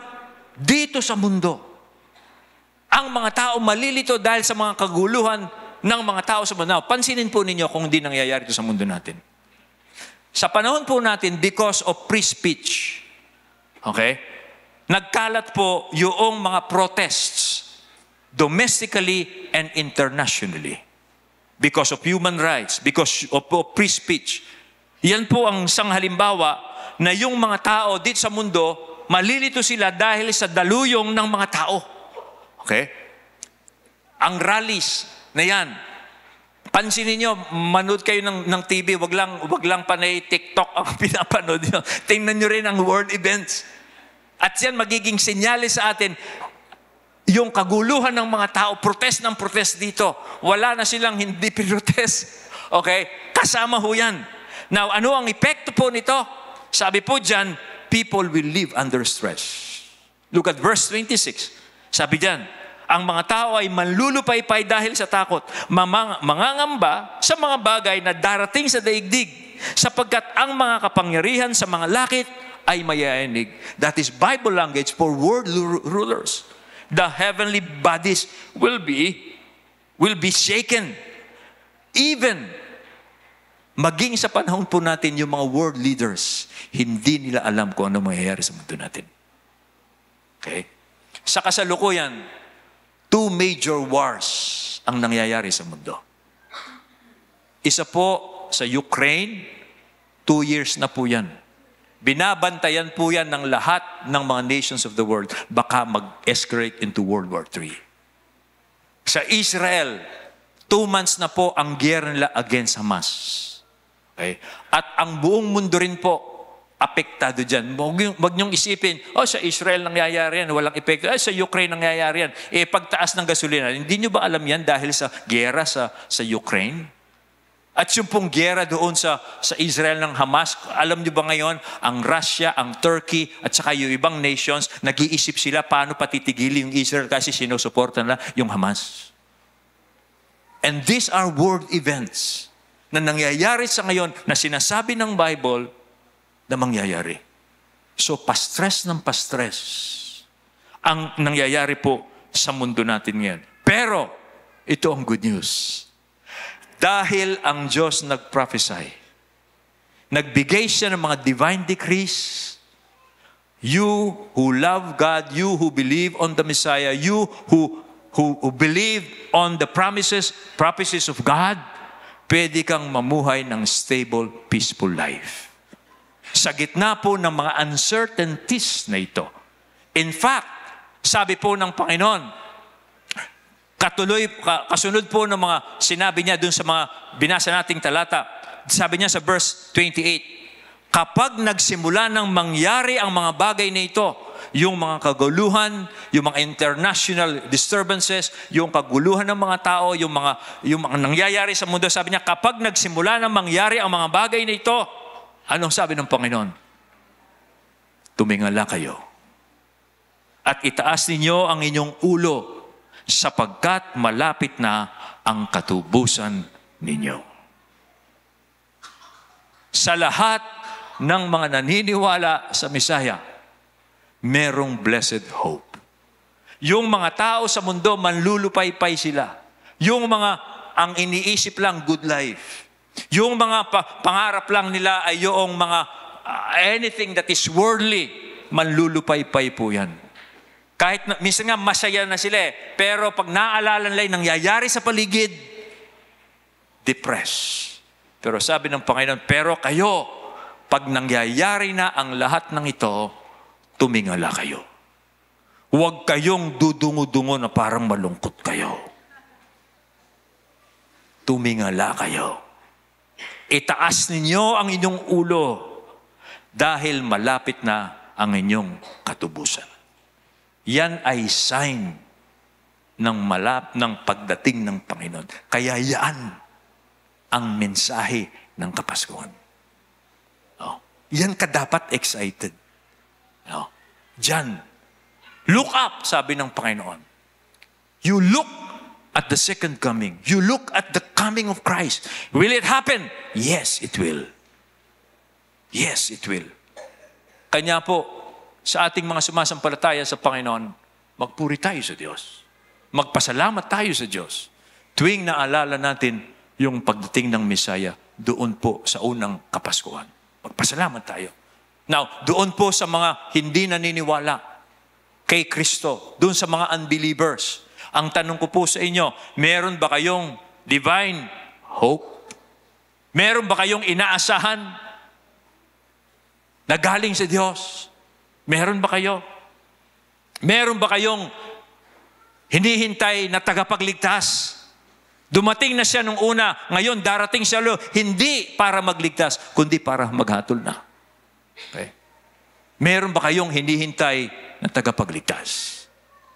dito sa mundo. Ang mga tao malilito dahil sa mga kaguluhan ng mga tao sa mundo. Now, pansinin po ninyo kung hindi nangyayari ito sa mundo natin. Sa panahon po natin, because of free speech, okay, nagkalat po yung mga protests domestically and internationally because of human rights, because of free speech. Yan po ang isang halimbawa na yung mga tao dito sa mundo, malilito sila dahil sa daluyong ng mga tao. Okay? Ang rallies na yan, pansinin nyo, manood kayo ng TV, wag lang panay TikTok ang pinapanood nyo. Tingnan nyo rin ang world events. At yan magiging senyales sa atin, yung kaguluhan ng mga tao, protest ng protest dito. Wala na silang hindi protest. Okay? Kasama ho yan. Now, ano ang epekto po nito? Sabi po dyan, people will live under stress. Look at verse 26. Sabi dyan, ang mga tao ay manlulupaypay dahil sa takot, mangangamba sa mga bagay na darating sa daigdig, sapagkat ang mga kapangyarihan sa mga lakit ay mayayanig. That is Bible language for world rulers. The heavenly bodies will be shaken. Even maging sa panahon po natin, yung mga world leaders, hindi nila alam kung ano mangyayari sa mundo natin. Okay? Sa kasalukuyan, 2 major wars ang nangyayari sa mundo. Isa po sa Ukraine, 2 years na po yan. Binabantayan po yan ng lahat ng mga nations of the world. Baka mag-escalate into World War III. Sa Israel, 2 months na po ang giyera nila against Hamas. Okay? At ang buong mundo rin po, apektado dyan. Huwag niyong isipin, sa Israel nangyayari yan, walang epekto. Sa Ukraine nangyayari yan. Pagtaas ng gasolina, hindi niyo ba alam yan dahil sa giyera sa Ukraine? At yung pong giyera doon sa Israel ng Hamas, alam niyo ba ngayon, ang Russia, ang Turkey, at saka yung ibang nations, nag-iisip sila paano patitigili yung Israel kasi sinusuporta nila yung Hamas. And these are world events na nangyayari sa ngayon na sinasabi ng Bible na mangyayari. So, pa-stress ng pa-stress ang nangyayari po sa mundo natin ngayon. Pero, ito ang good news. Dahil ang Diyos nag-prophesy Nagbigay siya ng mga divine decrees. You who love God, you who believe on the Messiah, you who believe on the promises of God, pwede kang mamuhay ng stable, peaceful life. Sa gitna po ng mga uncertainties na ito. In fact, sabi po ng Panginoon, kasunod po ng mga sinabi niya dun sa mga binasa nating talata, sabi niya sa verse 28, kapag nagsimula ng mangyari ang mga bagay na ito, yung mga kaguluhan, yung mga international disturbances, yung kaguluhan ng mga tao, yung mga nangyayari sa mundo, sabi niya, kapag nagsimula ng mangyari ang mga bagay na ito, anong sabi ng Panginoon? Tumingala kayo. At itaas ninyo ang inyong ulo sapagkat malapit na ang katubusan ninyo. Sa lahat ng mga naniniwala sa Mesaya, merong blessed hope. Yung mga tao sa mundo, manlulupaypay sila. Yung mga ang iniisip lang, good life. Yung mga pangarap lang nila ay yung mga anything that is worldly, manlulupaypay po yan. Kahit minsan nga masaya na sila pero pag naaalala nila yung nangyayari sa paligid, depressed. Pero sabi ng Panginoon, pero kayo, pag nangyayari na ang lahat ng ito, tumingala kayo. Huwag kayong dudungo-dungo na parang malungkot kayo. Tumingala kayo. Itaas ninyo ang inyong ulo dahil malapit na ang inyong katubusan. Yan ay sign ng pagdating ng Panginoon. Kaya yan ang mensahe ng Kapaskuhan. Oh. Yan ka dapat excited. Oh. Diyan. Look up, sabi ng Panginoon. You look at the second coming. You look at the coming of Christ. Will it happen? Yes, it will. Yes, it will. Kanya po, sa ating mga sumasampalataya sa Panginoon, magpuri tayo sa Diyos. Magpasalamat tayo sa Diyos. Tuwing naalala natin yung pagdating ng Mesaya, doon po sa unang Kapaskuhan. Magpasalamat tayo. Now, doon po sa mga hindi naniniwala kay Kristo, doon sa mga unbelievers, ang tanong ko po sa inyo, meron ba kayong divine hope? Meron ba kayong inaasahan na galing sa Diyos? Meron ba kayo? Meron ba kayong hinihintay na tagapagligtas? Dumating na siya nung una, ngayon darating siya ulit, hindi para magligtas, kundi para maghatol na. Okay? Meron ba kayong hinihintay na tagapagligtas?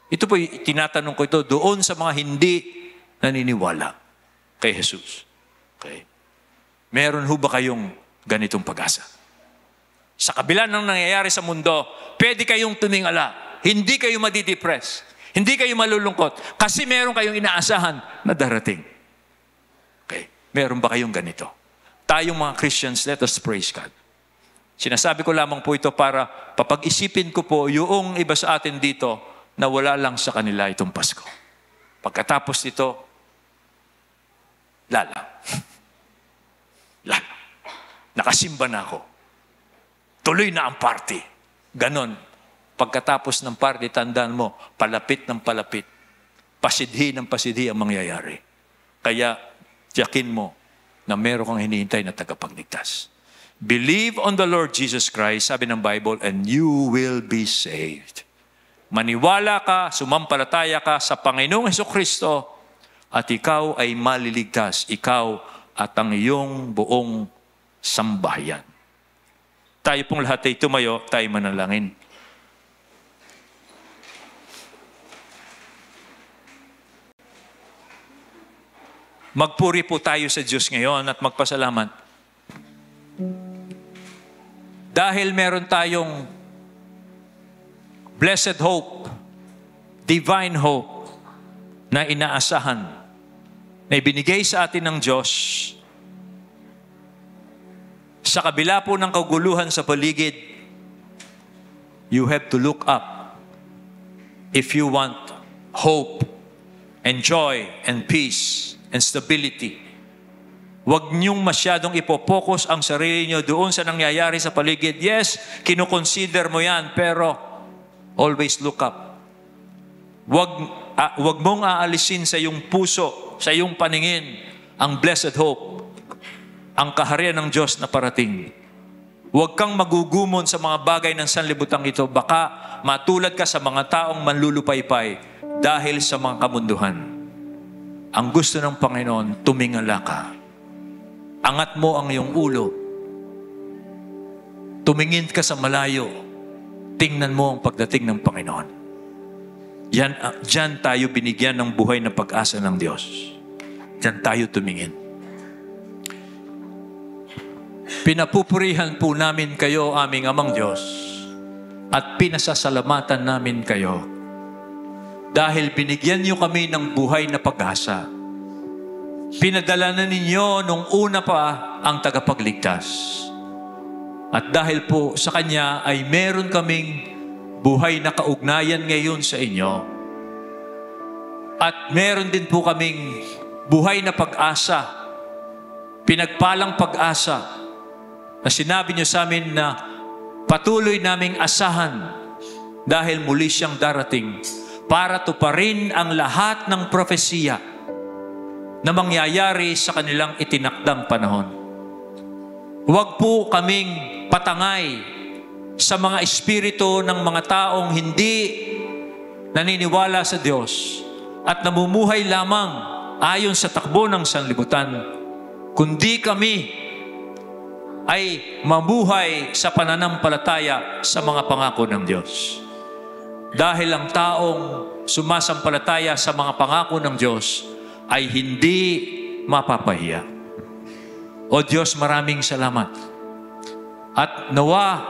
Ito po, tinatanong ko ito doon sa mga hindi naniniwala kay Jesus. Okay? Meron ho ba kayong ganitong pag-asa? Sa kabila ng nangyayari sa mundo, pwede kayong tumingala. Hindi kayo madidepress. Hindi kayo malulungkot. Kasi meron kayong inaasahan na darating. Okay. Meron ba kayong ganito? Tayong mga Christians, let us praise God. Sinasabi ko lamang po ito para papag-isipin ko po yung iba sa atin dito na wala lang sa kanila itong Pasko. Pagkatapos nito, lala. Lala. Nakasimba na ako. Tuloy na ang party. Ganon. Pagkatapos ng party, tandaan mo, palapit ng palapit. Pasidhi ng pasidhi ang mangyayari. Kaya, tiyakin mo na meron kang hinihintay na tagapagligtas. Believe on the Lord Jesus Christ, sabi ng Bible, and you will be saved. Maniwala ka, sumampalataya ka sa Panginoong Hesukristo at ikaw ay maliligtas. Ikaw at ang iyong buong sambahayan. Tayo pong lahat ay tumayo, tayo manalangin. Magpuri po tayo sa Diyos ngayon at magpasalamat. Dahil meron tayong blessed hope, divine hope, na inaasahan, na ibinigay sa atin ng Diyos. Sa kabila po ng kaguluhan sa paligid, you have to look up if you want hope and joy and peace and stability. Huwag niyong masyadong ipopokus ang sarili niyo doon sa nangyayari sa paligid. Yes, kinukonsider mo yan, pero always look up. Huwag mong aalisin sa iyong puso, sa iyong paningin, ang blessed hope, ang kaharian ng Diyos na parating. Huwag kang magugumon sa mga bagay ng sanlibutan ito. Baka matulad ka sa mga taong manlulupaypay dahil sa mga kamunduhan. Ang gusto ng Panginoon, tumingala ka. Angat mo ang iyong ulo. Tumingin ka sa malayo. Tingnan mo ang pagdating ng Panginoon. Diyan tayo binigyan ng buhay na pag-asa ng Diyos. Diyan tayo tumingin. Pinapupurihan po namin kayo, aming Amang Diyos, at pinasasalamatan namin kayo dahil binigyan niyo kami ng buhay na pag-asa. Pinadala na ninyo nung una pa ang tagapagligtas. At dahil po sa Kanya ay meron kaming buhay na kaugnayan ngayon sa inyo. At meron din po kaming buhay na pag-asa, pinagpalang pag-asa, na sinabi niyo sa amin na patuloy naming asahan dahil muli siyang darating para tuparin ang lahat ng propesiya na mangyayari sa kanilang itinakdang panahon. Huwag po kaming patangay sa mga espiritu ng mga taong hindi naniniwala sa Diyos at namumuhay lamang ayon sa takbo ng sanlibutan, kundi kami ay mabuhay sa pananampalataya sa mga pangako ng Diyos. Dahil ang taong sumasampalataya sa mga pangako ng Diyos ay hindi mapapahiya. O Diyos, maraming salamat. At nawa,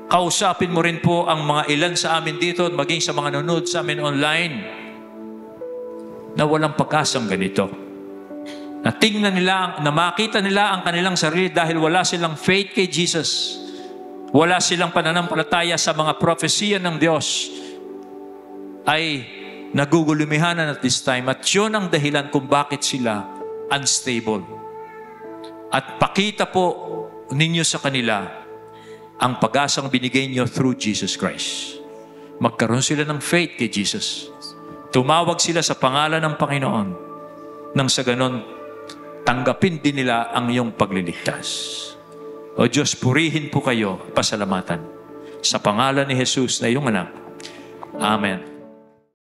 kausapin mo rin po ang mga ilan sa amin dito at maging sa mga nanonood sa amin online na walang pag-asang ganito. Na tingnan nila, na makita nila ang kanilang sarili dahil wala silang faith kay Jesus. Wala silang pananampalataya sa mga propesiya ng Diyos. Ay nagugulumihanan at this time. At yun ang dahilan kung bakit sila unstable. At pakita po ninyo sa kanila ang pag-asang binigay niyo through Jesus Christ. Magkaroon sila ng faith kay Jesus. Tumawag sila sa pangalan ng Panginoon. Nang sa ganon, tanggapin din nila ang iyong pagliligtas. O Diyos, purihin po kayo, pasalamatan. Sa pangalan ni Jesus na iyong anak. Amen.